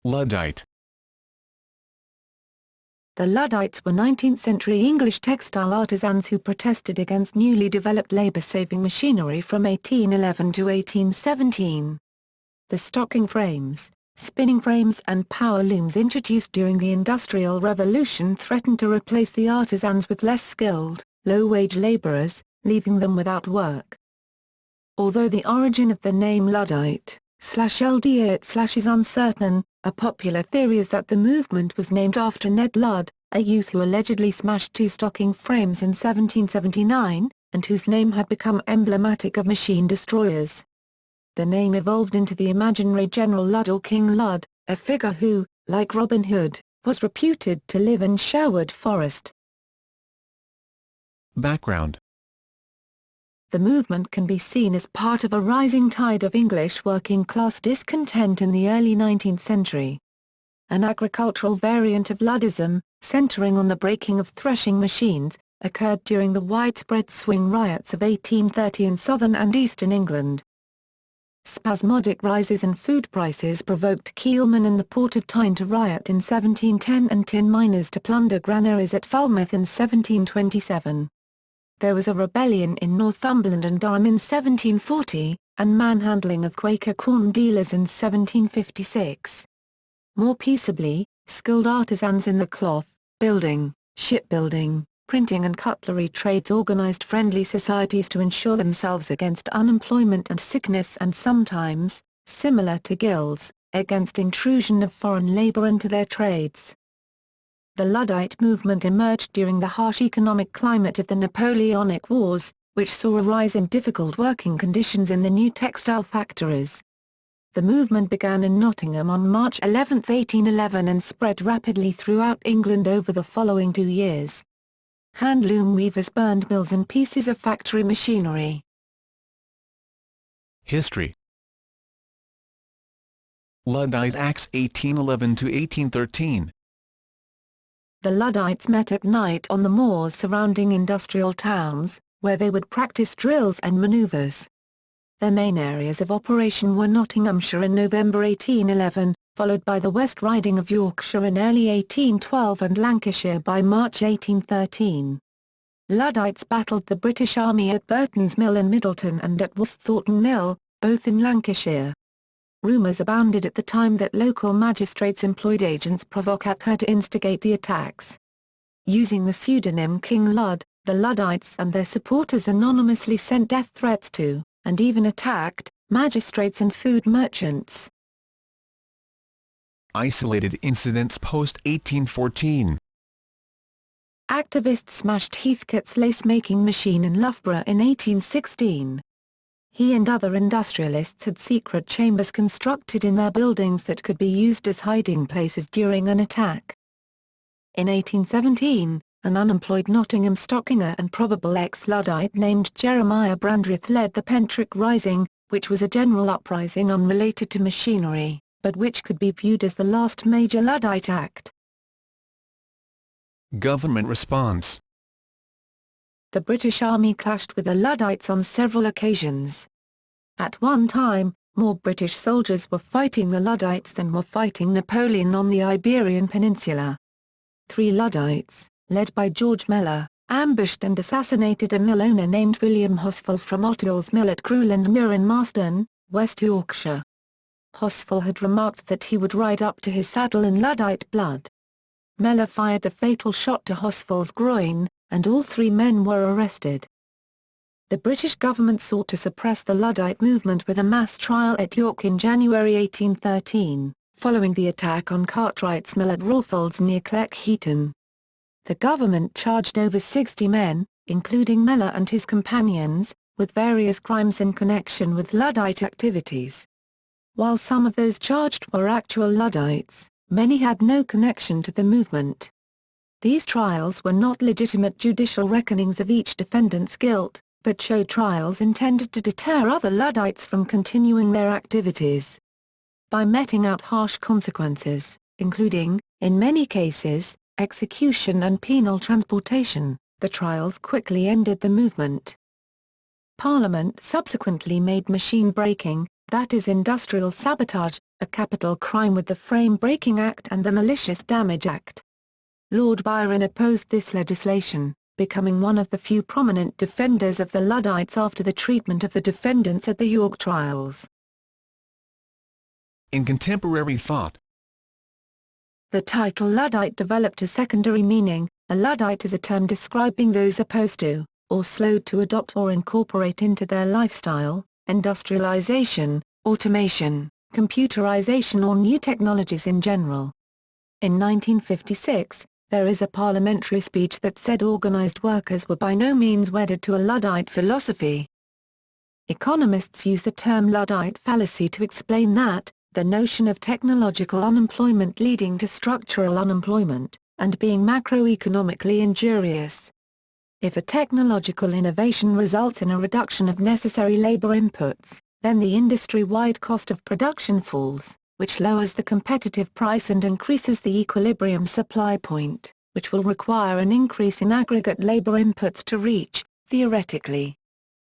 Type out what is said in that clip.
Luddite. The Luddites were 19th-century English textile artisans who protested against newly developed labor-saving machinery from 1811 to 1817. The stocking frames, spinning frames and power looms introduced during the Industrial Revolution threatened to replace the artisans with less skilled, low-wage laborers, leaving them without work. Although the origin of the name Luddite/Luddite/ is uncertain, a popular theory is that the movement was named after Ned Ludd, a youth who allegedly smashed two stocking frames in 1779, and whose name had become emblematic of machine destroyers. The name evolved into the imaginary General Ludd or King Ludd, a figure who, like Robin Hood, was reputed to live in Sherwood Forest. Background. The movement can be seen as part of a rising tide of English working-class discontent in the early 19th century. An agricultural variant of Luddism, centering on the breaking of threshing machines, occurred during the widespread swing riots of 1830 in southern and eastern England. Spasmodic rises in food prices provoked keelmen in the port of Tyne to riot in 1710 and tin miners to plunder granaries at Falmouth in 1727. There was a rebellion in Northumberland and Durham in 1740, and manhandling of Quaker corn dealers in 1756. More peaceably, skilled artisans in the cloth, building, shipbuilding, printing and cutlery trades organized friendly societies to insure themselves against unemployment and sickness and sometimes, similar to guilds, against intrusion of foreign labor into their trades. The Luddite movement emerged during the harsh economic climate of the Napoleonic Wars, which saw a rise in difficult working conditions in the new textile factories. The movement began in Nottingham on March 11, 1811 and spread rapidly throughout England over the following 2 years. Hand-loom weavers burned mills and pieces of factory machinery. History. Luddite Acts 1811 to 1813. The Luddites met at night on the moors surrounding industrial towns, where they would practice drills and manoeuvres. Their main areas of operation were Nottinghamshire in November 1811, followed by the West Riding of Yorkshire in early 1812 and Lancashire by March 1813. Luddites battled the British Army at Burton's Mill in Middleton and at Wastthornton Mill, both in Lancashire. Rumours abounded at the time that local magistrates employed agents provocateur to instigate the attacks. Using the pseudonym King Ludd, the Luddites and their supporters anonymously sent death threats to, and even attacked, magistrates and food merchants. Isolated incidents post-1814. Activists smashed Heathcote's lace-making machine in Loughborough in 1816. He and other industrialists had secret chambers constructed in their buildings that could be used as hiding places during an attack. In 1817, an unemployed Nottingham stockinger and probable ex-Luddite named Jeremiah Brandreth led the Pentrick Rising, which was a general uprising unrelated to machinery, but which could be viewed as the last major Luddite act. Government response. The British Army clashed with the Luddites on several occasions. At one time, more British soldiers were fighting the Luddites than were fighting Napoleon on the Iberian Peninsula. 3 Luddites, led by George Mellor, ambushed and assassinated a mill owner named William Hosful from Ottill's Mill at Crewland Muir in Marston, West Yorkshire. Hosful had remarked that he would ride up to his saddle in Luddite blood. Mellor fired the fatal shot to Hosful's groin, and all 3 men were arrested. The British government sought to suppress the Luddite movement with a mass trial at York in January 1813, following the attack on Cartwright's mill at Rawfolds near Cleckheaton. The government charged over 60 men, including Mellor and his companions, with various crimes in connection with Luddite activities. While some of those charged were actual Luddites, many had no connection to the movement. These trials were not legitimate judicial reckonings of each defendant's guilt, but showed trials intended to deter other Luddites from continuing their activities. By meting out harsh consequences, including, in many cases, execution and penal transportation, the trials quickly ended the movement. Parliament subsequently made machine breaking, that is industrial sabotage, a capital crime with the Frame Breaking Act and the Malicious Damage Act. Lord Byron opposed this legislation, becoming one of the few prominent defenders of the Luddites after the treatment of the defendants at the York trials. In contemporary thought, the title Luddite developed a secondary meaning. A Luddite is a term describing those opposed to, or slow to adopt or incorporate into their lifestyle, industrialization, automation, computerization or new technologies in general. In 1956, there is a parliamentary speech that said organized workers were by no means wedded to a Luddite philosophy. Economists use the term Luddite fallacy to explain that, the notion of technological unemployment leading to structural unemployment, and being macroeconomically injurious. If a technological innovation results in a reduction of necessary labor inputs, then the industry-wide cost of production falls, which lowers the competitive price and increases the equilibrium supply point, which will require an increase in aggregate labor inputs to reach, theoretically,